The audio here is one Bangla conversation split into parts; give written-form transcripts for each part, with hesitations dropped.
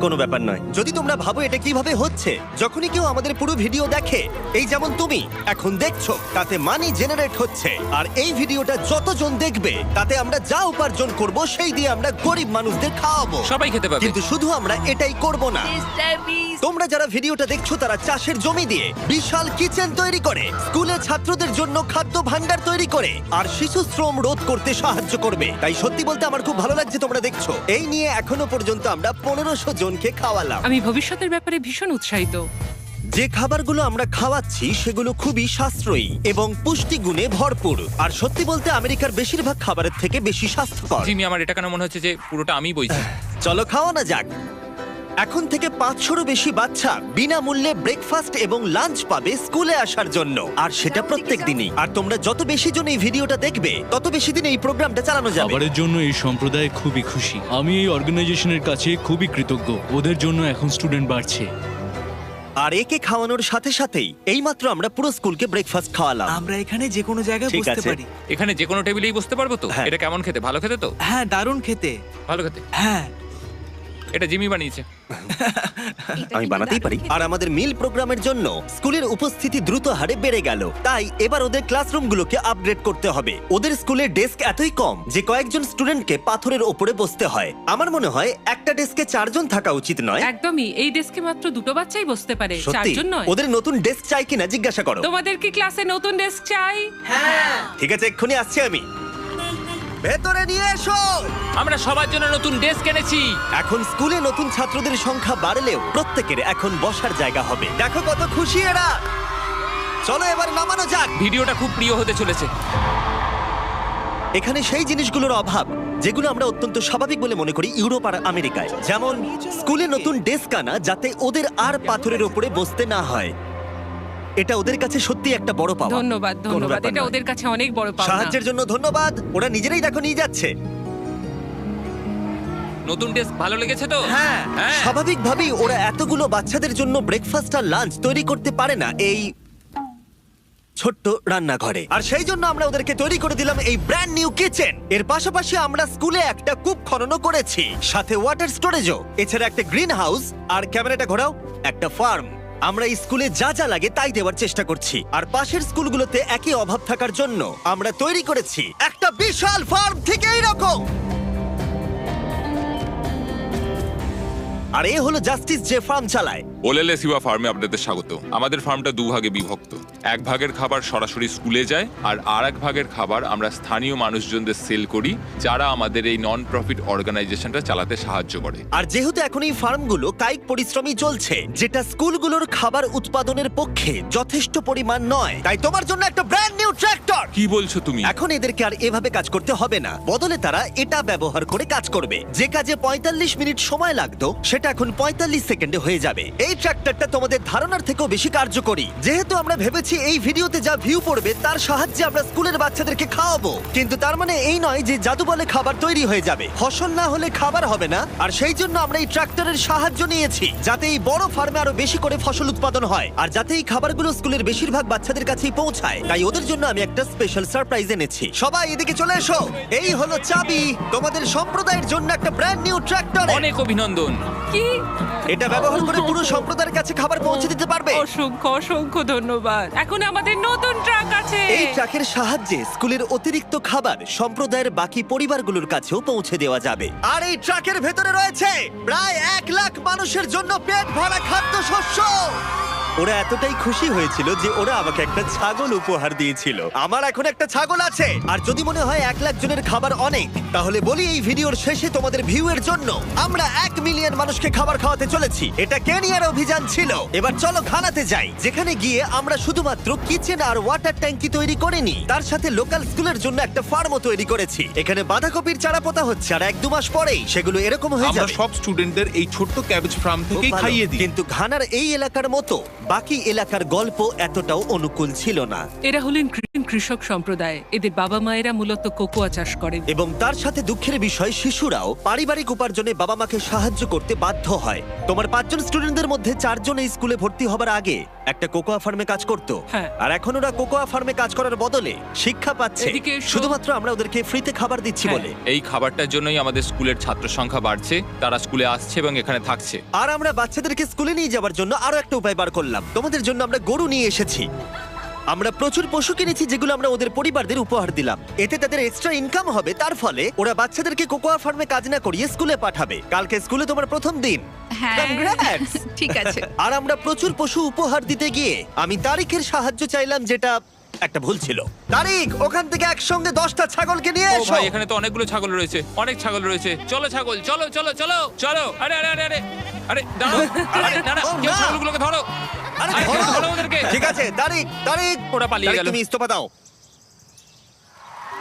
কোনো ব্যাপার নয়। যদি তোমরা ভাবো এটা কিভাবে হচ্ছে, যখনই কেউ আমাদের পুরো ভিডিও দেখে, এই যেমন তুমি এখন দেখছো, তাতে মানি জেনারেট হচ্ছে। আর এই ভিডিওটা যতজন দেখবে, তাতে আমরা যা উপার্জন করব সেই দিয়ে আমরা গরিব মানুষদের খাওয়াবো। সবাই খেতে পাবে। কিন্তু শুধু আমরা এটাই করব না। তোমরা যারা ভিডিওটা দেখছো তারা চাষের জমি দিয়ে বিশাল কিচেন তৈরি করে, স্কুলে ছাত্রদের জন্য খাদ্য ভাণ্ডার তৈরি করে, আর শিশু শ্রম রোধ করতে সাহায্য করবে। তাই সত্যি বলতে আমার খুব ভালো লাগছে তোমরা দেখছো। এই নিয়ে এখনো পর্যন্ত আমরা 1500 জনকে খাওয়ালাম। আমি ভবিষ্যতের ব্যাপারে ভীষণ উৎসাহিত। যে খাবারগুলো আমরা খাওয়াচ্ছি সেগুলো খুবই সাশ্রয়ী এবং পুষ্টিগুণে ভরপুর। আর সত্যি বলতে আমেরিকার বেশিরভাগ খাবারের থেকে বেশি স্বাস্থ্যকর। জিমি, আমার এটা কেন মনে হচ্ছে যে পুরোটা আমি বইছি। চলো খাওয়ানো যাক। এখন থেকে 500-রও বেশি বাচ্চা বিনামূল্যে ব্রেকফাস্ট এবং লাঞ্চ পাবে স্কুলে আসার জন্য, আর সেটা প্রত্যেক দিনই। আর তোমরা যত বেশি জন এই ভিডিওটা দেখবে, তত বেশি দিন এই প্রোগ্রামটা চালানো যাবে। খাবারের জন্য এই সম্প্রদায় খুবই খুশি। আমি এই অর্গানাইজেশনের কাছে খুবই কৃতজ্ঞ। ওদের জন্য এখন স্টুডেন্ট বাড়ছে। আর একে খাওয়ানোর সাথে সাথেই এইমাত্র আমরা পুরো স্কুলকে ব্রেকফাস্ট খাওয়ালাম। আমরা এখানে যে কোনো জায়গায় ঠিক বসতে আছে। পারি। এখানে যে কোনো টেবিলেই বসতে পারবো তো? হ্যাঁ। এটা কেমন খেতে? ভালো খেতে তো? হ্যাঁ, দারুণ খেতে। ভালো খেতে। হ্যাঁ, এটা জিমি বানিয়েছে। আমি বানাতেই পারি। আর আমাদের মিল প্রোগ্রামের জন্য স্কুলের উপস্থিতি দ্রুত হারে বেড়ে গেল। তাই এবার ওদের ক্লাসরুমগুলোকে আপগ্রেড করতে হবে। ওদের স্কুলের ডেস্ক এতই কম যে কয়েকজন স্টুডেন্টকে পাথরের ওপরে বসতে হয়। আমার মনে হয় একটা ডেস্কে 4 জন থাকা উচিত নয়। একদমই, এই ডেস্কে মাত্র 2টো বাচ্চাই বসতে পারে, সত্যি 4 জন নয়। ওদের নতুন ডেস্ক চাই কিনা জিজ্ঞাসা করো। তোমাদের কি ক্লাসে নতুন ডেস্ক চাই? ঠিক আছে, এক্ষুনি আসছি আমি। ভেতরে নিয়ে এসো। আমরা সবার জন্য নতুন ডেস্ক এনেছি। এখন স্কুলে নতুন ছাত্রদের সংখ্যা বাড়লেও প্রত্যেকের এখন বসার জায়গা হবে। দেখো কত খুশি এরা। চলো এবার নামানো যাক। ভিডিওটা খুব প্রিয় হতে চলেছে। এখানে সেই জিনিসগুলোর অভাব যেগুলো আমরা অত্যন্ত স্বাভাবিক বলে মনে করি ইউরোপ আর আমেরিকায়। যেমন স্কুলে নতুন ডেস্ক আনা, যাতে ওদের আর পাথরের উপরে বসতে না হয়। এটা ওদের কাছে সত্যি একটা বড় পাওয়া। ধন্যবাদ, কোনো ধন্যবাদ। ব্যাপার এটা নয়। ওদের কাছে অনেক বড় পাওনা। সাহায্যের জন্য ধন্যবাদ। ওরা নিজেরাই দেখো নিয়ে যাচ্ছে। নতুন ডেস্ক ভালো লেগেছে তো? হ্যাঁ, হ্যাঁ। স্বাভাবিকভাবেই ওরা এতগুলো বাচ্চাদের জন্য ব্রেকফাস্ট আর লাঞ্চ তৈরি করতে পারে না এই ছোট্ট রান্নাঘরে। আর সেই জন্য আমরা ওদেরকে তৈরি করে দিলাম এই ব্র্যান্ড নিউ কিচেন। এর পাশাপাশি আমরা স্কুলে একটা কূপ খননও করেছি, সাথে ওয়াটার স্টোরেজও। এছাড়া একটা গ্রিন হাউস, আর ক্যামেরাটা ঘোরাও, একটা ফার্ম। আমরা এই স্কুলে যা যা লাগে তাই দেওয়ার চেষ্টা করছি। আর পাশের স্কুলগুলোতে একই অভাব থাকার জন্য আমরা তৈরি করেছি একটা বিশাল ফার্ম থেকে এইরকম। আর এ হলো জাস্টিস, যে ফার্ম চালায়। ওলেলে সিবা ফার্মে আপনাদের স্বাগত। আমাদের ফার্মটা 2 ভাগে বিভক্ত। 1 ভাগের খাবার সরাসরি স্কুলে যায়, আর আরেক ভাগের খাবার আমরা স্থানীয় মানুষজনদের সেল করি, যারা আমাদের এই নন প্রফিট অর্গানাইজেশনটা চালাতে সাহায্য করে। আর যেহেতু এখন এই ফার্মগুলো কায়িক পরিশ্রমই চলছে, যেটা স্কুলগুলোর খাবার উৎপাদনের পক্ষে যথেষ্ট পরিমাণ নয়, তাই তোমার জন্য একটা ব্র্যান্ড নিউ ট্র্যাক্টর। কি বলছো তুমি? এখন এদেরকে আর এভাবে কাজ করতে হবে না, বদলে তারা এটা ব্যবহার করে কাজ করবে। যে কাজে 45 মিনিট সময় লাগতো, সেটা এখন 45 সেকেন্ডে হয়ে যাবে। এই ট্র্যাক্টরটা তোমাদের ধারণার থেকেও বেশি কার্যকরী। যেহেতু আমরা ভেবেছি এই ভিডিওতে যা ভিউ পড়বে তার সাহায্যে আমরা স্কুলের বাচ্চাদেরকে খাওয়াবো, কিন্তু তার মানে এই নয় যে জাদু বলে খাবার তৈরি হয়ে যাবে। ফসল না হলে খাবার হবে না। আর সেই জন্য আমরা এই ট্র্যাক্টরের সাহায্য নিয়েছি, যাতে এই বড় ফার্মে আরো বেশি করে ফসল উৎপাদন হয়, আর যাতে এই খাবারগুলো স্কুলের বেশিরভাগ বাচ্চাদের কাছেই পৌঁছায়। তাই ওদের জন্য আমি একটা স্পেশাল সারপ্রাইজ এনেছি। সবাই এদিকে চলে এসো। এই হলো চাবি তোমাদের সম্প্রদায়ের জন্য একটা ব্র্যান্ড নিউ ট্র্যাক্টর। অনেক অভিনন্দন। কি? এটা ব্যবহার করে পুরো সম্প্রদায়ের কাছে খাবার পৌঁছে দিতে পারবে। অসংখ্য অসংখ্য ধন্যবাদ। এখন আমাদের নতুন ট্রাক আছে। এই ট্রাকের সাহায্যে স্কুলের অতিরিক্ত খাবার সম্প্রদায়ের বাকি পরিবারগুলোর কাছেও পৌঁছে দেওয়া যাবে। আর এই ট্রাকের ভেতরে রয়েছে প্রায় 1 লাখ মানুষের জন্য পেট ভরা খাদ্যশস্য। ওরা এতটাই খুশি হয়েছিল যে ওরা আমাকে একটা ছাগল উপহার দিয়েছিল। আমার এখন একটা ছাগল আছে। আর যদি মনে হয় 1 লাখ জনের খাবার অনেক, তাহলে বলি এই ভিডিওর শেষে তোমাদের ভিউ এর জন্য আমরা 1 মিলিয়ন মানুষকে খাবার খাওয়াতে চলেছি। এটা কেনিয়ার অভিযান ছিল। এবার চলো ঘানাতে যাই, যেখানে গিয়ে আমরা শুধুমাত্র কিচেন আর ওয়াটার ট্যাঙ্কি তৈরি করিনি, তার সাথে লোকাল স্কুলের জন্য একটা ফার্মও তৈরি করেছি। এখানে বাঁধাকপির চারা পোতা হচ্ছে, আর 1-2 মাস পরেই সেগুলো এরকম হয়ে আমরা যাবে। সব স্টুডেন্টদের এই ছোট্ট ক্যাবেজ ফার্ম খুব থেকেই ভালো। খাইয়ে দিই। কিন্তু ঘানার এই এলাকার মতো বাকি এলাকার গল্প এতটাও অনুকূল ছিল না। এরা হলেন গ্রিন কৃষক সম্প্রদায়। এদের বাবা মায়েরা মূলত কোকোয়া চাষ করেন। এবং তার সাথে দুঃখের বিষয় শিশুরাও পারিবারিক উপার্জনে বাবা মাকে সাহায্য করতে বাধ্য হয়। তোমার 5 জন স্টুডেন্টদের মধ্যে 4 জন এই স্কুলে ভর্তি হবার আগে একটা কোকোয়া ফার্মে কাজ করত। হ্যাঁ। আর এখন ওরা কোকোয়া ফার্মে কাজ করার বদলে শিক্ষা পাচ্ছে এদিকে এসো। শুধুমাত্র আমরা ওদেরকে ফ্রিতে খাবার দিচ্ছি হ্যাঁ। বলে। এই খাবারটার জন্যই আমাদের স্কুলের ছাত্র সংখ্যা বাড়ছে, তারা স্কুলে আসছে এবং এখানে থাকছে। আর আমরা বাচ্চাদেরকে স্কুলে নিয়ে যাওয়ার জন্য আরো একটা উপায় বার করলাম। তোমাদের জন্য আমরা গরু নিয়ে এসেছি। আমরা প্রচুর পশু কিনেছি যেগুলো আমরা ওদের পরিবারদের উপহার দিলাম। এতে তাদের এক্সট্রা ইনকাম হবে, তার ফলে ওরা বাচ্চাদেরকে কোকোয়া ফার্মে কাজ না করিয়ে স্কুলে পাঠাবে। কালকে স্কুলে তোমার প্রথম দিন। হ্যাঁ Congrats! ঠিক আছে। আর আমরা প্রচুর পশু উপহার দিতে গিয়ে আমি তারিখের সাহায্য চাইলাম, যেটা একটা ভুল ছিল। তারিখ, ওখান থেকে একসঙ্গে 10টা ছাগলকে নিয়ে ও এসো। ভাই, এখানে তো অনেকগুলো ছাগল রয়েছে, অনেক ছাগল রয়েছে। চলো ছাগল, চলো চলো চলো চলো। আরে আরে আরে আরে আরে দাঁড়াও, আরে না না, ও কেউ না। ছাগলগুলোকে ধরো। আরে আরে ধরো। ধরো ওদেরকে। ঠিক আছে, তারিখ তারিখ ওরা পালিয়ে তারিখ, গেল। তুমি ইস্তফা দাও।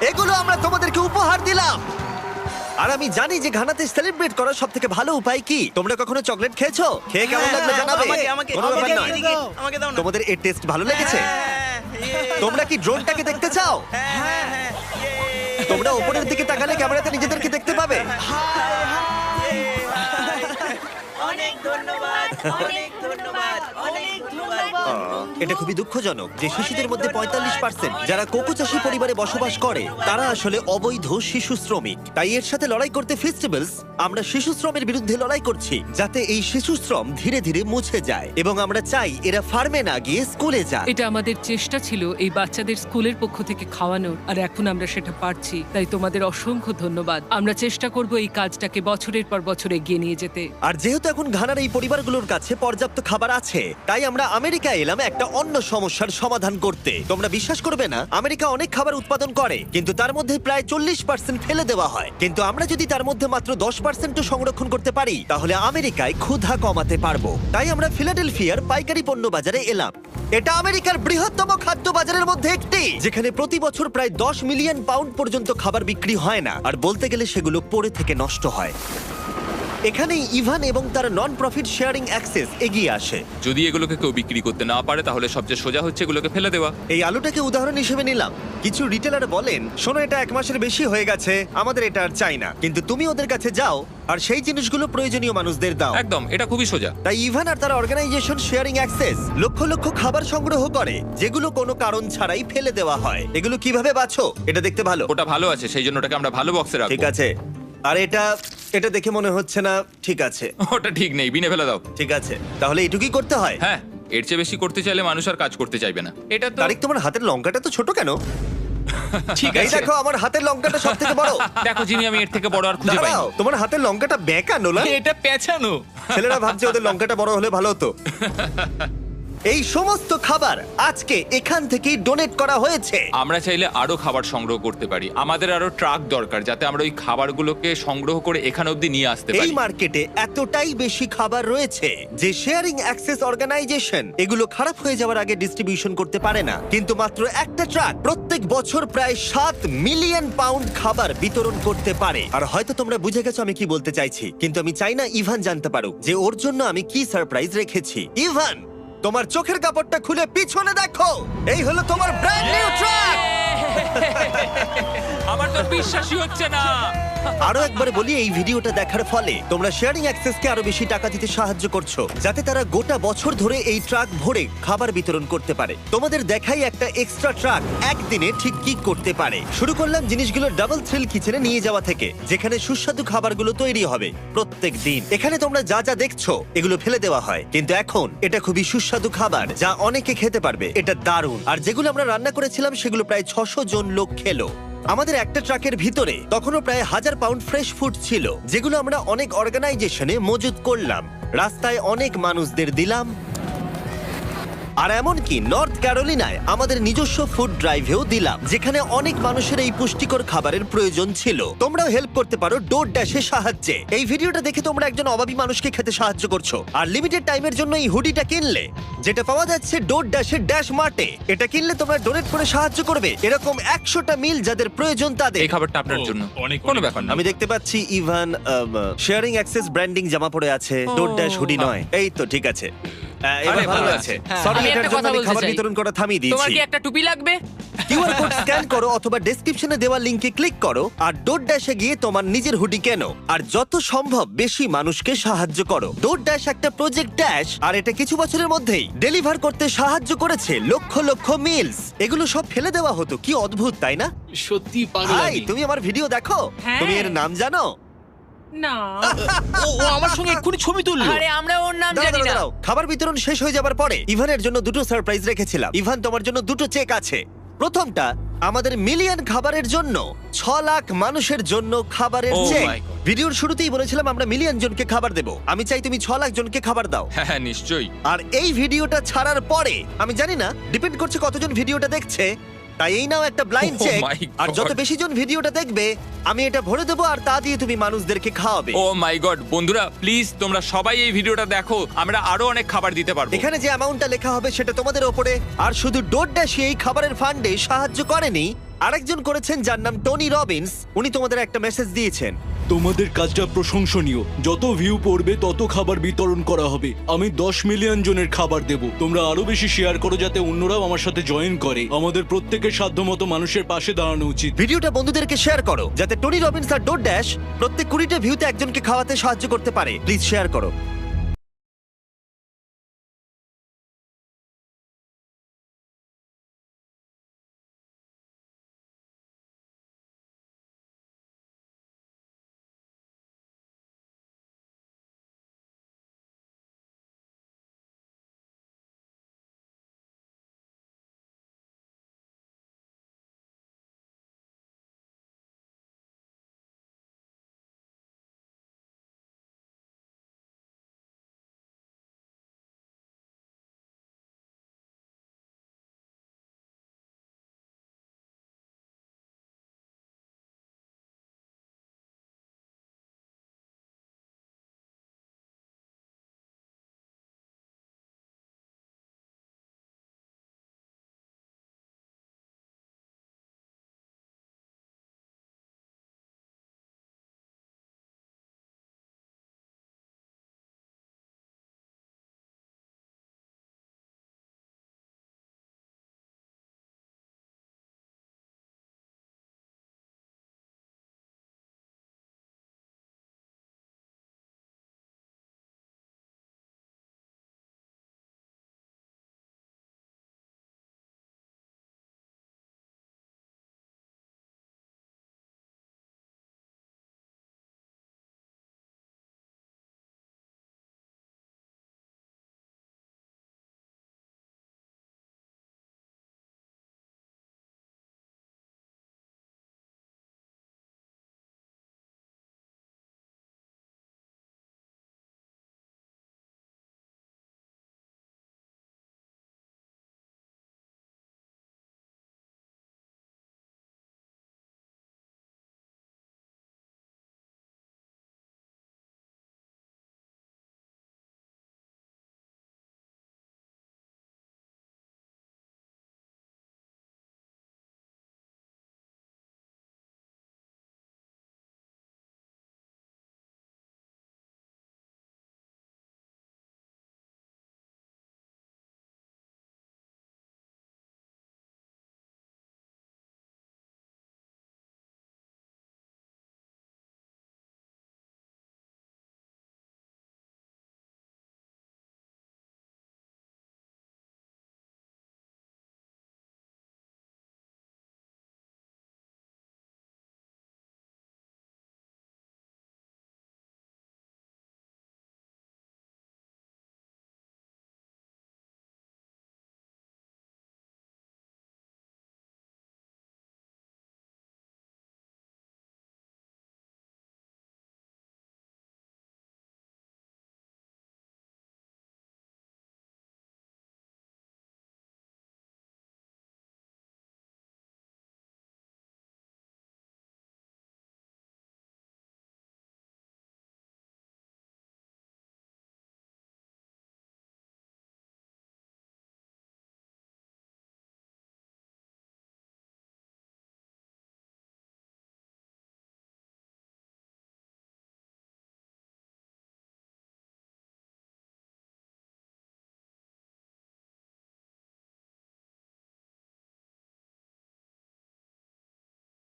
এগুলো আমরা তোমাদেরকে উপহার দিলাম। আর আমি জানি যে ঘানাতে সেলিব্রেট করার সব থেকে ভালো উপায় কি। তোমরা কখনো চকলেট খেয়েছো? খেয়ে কেমন লাগলো জানাবে। কোনো ব্যাপার নয়। আমাকে দাও না। তোমাদের এর টেস্ট ভালো লেগেছে? তোমরা কি ড্রোনটাকে দেখতে চাও? তোমরা উপরের দিকে তাকালে ক্যামেরাতে নিজেদেরকে দেখতে পাবে। এটা খুবই দুঃখজনক যে শিশুদের মধ্যে 45% যারা কোকো চাষী পরিবারে বসবাস করে তারা আসলে অবৈধ শিশু শ্রমিক। তাই এর সাথে লড়াই করতে ফেস্টিভ্যালস আমরা শিশু শ্রমের বিরুদ্ধে লড়াই করছি, যাতে এই শিশু শ্রম ধীরে ধীরে মুছে যায়। এবং আমরা চাই এরা ফার্মে না গিয়ে স্কুলে যায়। এটা আমাদের চেষ্টা ছিল এই বাচ্চাদের স্কুলের পক্ষ থেকে খাওয়ানোর, আর এখন আমরা সেটা পারছি। তাই তোমাদের অসংখ্য ধন্যবাদ। আমরা চেষ্টা করব এই কাজটাকে বছরের পর বছর এগিয়ে নিয়ে যেতে। আর যেহেতু এখন ঘানার এই পরিবারগুলোর কাছে পর্যাপ্ত খাবার আছে, তাই আমরা আমেরিকা এলাম একটা অন্য সমস্যার সমাধান করতে। তোমরা বিশ্বাস করবে না, আমেরিকা অনেক খাবার উৎপাদন করে, কিন্তু তার মধ্যে প্রায় 40% ফেলে দেওয়া হয়। কিন্তু আমরা যদি তার মধ্যে মাত্র 10% সংরক্ষণ করতে পারি, তাহলে আমেরিকায় ক্ষুধা কমাতে পারবো। তাই আমরা ফিলাডেলফিয়ার পাইকারি পণ্য বাজারে এলাম। এটা আমেরিকার বৃহত্তম খাদ্য বাজারের মধ্যে একটি, যেখানে প্রতি বছর প্রায় 10 মিলিয়ন পাউন্ড পর্যন্ত খাবার বিক্রি হয় না, আর বলতে গেলে সেগুলো পড়ে থেকে নষ্ট হয়। এখানেই ইভান এবং তার নন প্রফিট শেয়ারিং অ্যাক্সেস এগিয়ে আসে। যদি এগুলোকে কেউ বিক্রি করতে না পারে, তাহলে সবচেয়ে সোজা হচ্ছে এগুলোকে ফেলে দেওয়া। এই আলুটাকে উদাহরণ হিসেবে নিলাম। কিছু রিটেলার বলেন, শোনো এটা 1 মাসের বেশি হয়ে গেছে, আমাদের এটা আর চাই না। কিন্তু তুমি ওদের কাছে যাও আর সেই জিনিসগুলো প্রয়োজনীয় মানুষদের দাও। একদম, এটা খুবই সোজা। তাই ইভান আর তার organisation sharing access lakh lakh খাবার সংগ্রহ করে, যেগুলো কোনো কারণ ছাড়াই ফেলে দেওয়া হয়। এগুলো কিভাবে বাছো? এটা দেখতে ভালো। ওটা ভালো আছে, সেই জন্য ওটাকে আমরা ভালো বক্সে রাখবো। ঠিক আছে। আর এটা দেখে মনে হচ্ছে না ঠিক আছে। ওটা ঠিক নেই, বিনে ফেলে দাও। ঠিক আছে, তাহলে এটুকুই করতে হয়। হ্যাঁ, এর চেয়ে বেশি করতে চাইলে মানুষ আর কাজ করতে চাইবে না। এটা তো তারিক, তোমার হাতের লঙ্কাটা তো ছোট কেন? ঠিক এই আছে। দেখো, আমার হাতের লঙ্কাটা সব থেকে বড়। দেখো যিনি, আমি এর থেকে বড় আর খুঁজে পাই। দাঁড়াও, তোমার হাতের লঙ্কাটা বেঁকা নোলা। এটা পেঁচানো। ছেলেরা ভাবছে ওদের লঙ্কাটা বড় হলে ভালো হতো। এই সমস্ত খাবার আজকে এখান থেকেই ডোনেট করা হয়েছে। আমরা চাইলে আরো খাবার সংগ্রহ করতে পারি। আমাদের আরো ট্রাক দরকার, যাতে আমরা ওই খাবারগুলোকে সংগ্রহ করে এখানে অবধি নিয়ে আসতে এই পারি। মার্কেটে এতটাই বেশি খাবার রয়েছে যে শেয়ারিং অ্যাক্সেস অর্গানাইজেশন এগুলো খারাপ হয়ে যাওয়ার আগে ডিস্ট্রিবিউশন করতে পারে না। কিন্তু মাত্র একটা ট্রাক প্রত্যেক বছর প্রায় 7 মিলিয়ন পাউন্ড খাবার বিতরণ করতে পারে। আর হয়তো তোমরা বুঝে গেছো আমি কি বলতে চাইছি, কিন্তু আমি চাই না ইভান জানতে পারুক যে ওর জন্য আমি কি সারপ্রাইজ রেখেছি। ইভান, তোমার চোখের কাপড়টা খুলে পিছনে দেখো। এই হলো তোমার ব্র্যান্ড নিউ ট্রাক। আমার তো বিশ্বাসই হচ্ছে না। আরো একবার বলি, এই ভিডিওটা দেখার ফলে তোমরা শেয়ারিং অ্যাক্সেসকে আরো বেশি টাকা দিতে সাহায্য করছো, যাতে তারা গোটা বছর ধরে এই ট্রাক ভরে খাবার বিতরণ করতে পারে। তোমাদের দেখাই একটা এক্সট্রা ট্রাক একদিনে ঠিক কি করতে পারে। শুরু করলাম জিনিসগুলো ডাবল থ্রিল কিচেনে নিয়ে যাওয়া থেকে, যেখানে সুস্বাদু খাবারগুলো তৈরি হবে প্রত্যেক দিন। এখানে তোমরা যা যা দেখছো এগুলো ফেলে দেওয়া হয়, কিন্তু এখন এটা খুবই সুস্বাদু খাবার যা অনেকে খেতে পারবে। এটা দারুণ। আর যেগুলো আমরা রান্না করেছিলাম সেগুলো প্রায় 600 জন লোক খেলো। আমাদের একটা ট্রাকের ভিতরে তখনও প্রায় 1000 পাউন্ড ফ্রেশ ফুড ছিল, যেগুলো আমরা অনেক অর্গানাইজেশনে মজুত করলাম, রাস্তায় অনেক মানুষদের দিলাম। আর এমনকি নর্থ ক্যারোলিনায় আমাদের নিজস্ব ফুড ড্রাইভেও দিলাম, যেখানে অনেক মানুষের এই পুষ্টিকর খাবারের প্রয়োজন ছিল। তোমরাও হেল্প করতে পারো ডোর ড্যাশের সাহায্যে। এই ভিডিওটা দেখে তোমরা একজন অভাবী মানুষকে খেতে সাহায্য করছো। আর লিমিটেড টাইমের জন্য এই হুডিটা কিনলে, যেটা পাওয়া যাচ্ছে ডোর ড্যাশের ড্যাশ মার্টে, এটা কিনলে তোমরা ডোনেট করে সাহায্য করবে এরকম 100টা মিল যাদের প্রয়োজন তাদের। এই খাবারটা আপনার জন্য। অনেক কোনো ব্যাপার না। আমি দেখতে পাচ্ছি ইভান শেয়ারিং অ্যাক্সেস ব্র্যান্ডিং জামা পরে আছে, ডোর ড্যাশ হুডি নয়। এই তো ঠিক আছে। এবার আরে, ভালো ভালো আছে আছে। সরি আমি এটার একটা জন্য কথা আমি বলতে খাবার চাই। বিতরণ করা থামিয়ে তোমার দিয়েছি কি একটা টুপি লাগবে? কিউআর কোড স্ক্যান করো অথবা ডেসক্রিপশনে দেওয়া লিংকে ক্লিক করো আর ডোরড্যাশে গিয়ে তোমার নিজের হুডি কেনো আর যত সম্ভব বেশি মানুষকে সাহায্য করো। ডোরড্যাশ একটা প্রজেক্ট ড্যাশ আর এটা কিছু বছরের মধ্যেই ডেলিভার করতে সাহায্য করেছে লক্ষ লক্ষ মিলস। এগুলো সব ফেলে দেওয়া হতো, কি অদ্ভুত তাই না? সত্যি ভাই তুমি আমার ভিডিও দেখো, হ্যাঁ। তুমি এর নাম জানো? না ও আমার সঙ্গে এক্ষুনি ছবি তুললো। আরে আমরা ওর নাম দাঁড়াও, জানি না। দাঁড়াও, খাবার বিতরণ শেষ হয়ে যাবার পরে ইভানের জন্য দুটো সারপ্রাইজ রেখেছিলাম। ইভান, তোমার জন্য দুটো চেক আছে। প্রথমটা আমাদের মিলিয়ন খাবারের জন্য 6 লাখ মানুষের জন্য খাবারের Oh চেক। my God. ভিডিওর শুরুতেই বলেছিলাম আমরা মিলিয়ন জনকে খাবার দেব। আমি চাই তুমি 6 লাখ জনকে খাবার দাও। হ্যাঁ হ্যাঁ নিশ্চয়ই। আর এই ভিডিওটা ছাড়ার পরে আমি জানি না, ডিপেন্ড করছে কতজন ভিডিওটা দেখছে, তাই এই নাও একটা blind Oh check. my God. আর যত বেশি জন ভিডিওটা দেখবে আমি এটা ভরে দেবো আর তা দিয়ে তুমি মানুষদেরকে খাওয়াবে। Oh ও মাই গড, বন্ধুরা প্লিজ তোমরা সবাই এই ভিডিওটা দেখো, আমরা আরো অনেক খাবার দিতে পারবো। এখানে যে অ্যামাউন্টটা লেখা হবে সেটা তোমাদের ওপরে। আর শুধু ডোরড্যাশই এই খাবারের ফান্ডে সাহায্য করেনি, আরেকজন করেছেন যার নাম টনি রবিন্স। উনি তোমাদের একটা মেসেজ দিয়েছেন। তোমাদের কাজটা প্রশংসনীয়। যত ভিউ পড়বে তত খাবার বিতরণ করা হবে। আমি 10 মিলিয়ন জনের খাবার দেব। তোমরা আরো বেশি শেয়ার করো যাতে অন্যরাও আমার সাথে জয়েন করে। আমাদের প্রত্যেকের সাধ্যমতো মানুষের পাশে দাঁড়ানো উচিত। ভিডিওটা বন্ধুদেরকে শেয়ার করো যাতে টনি রবিন্স আর ডোরড্যাশ প্রত্যেক 20টা ভিউতে একজনকে খাওয়াতে সাহায্য করতে পারে। প্লিজ শেয়ার করো।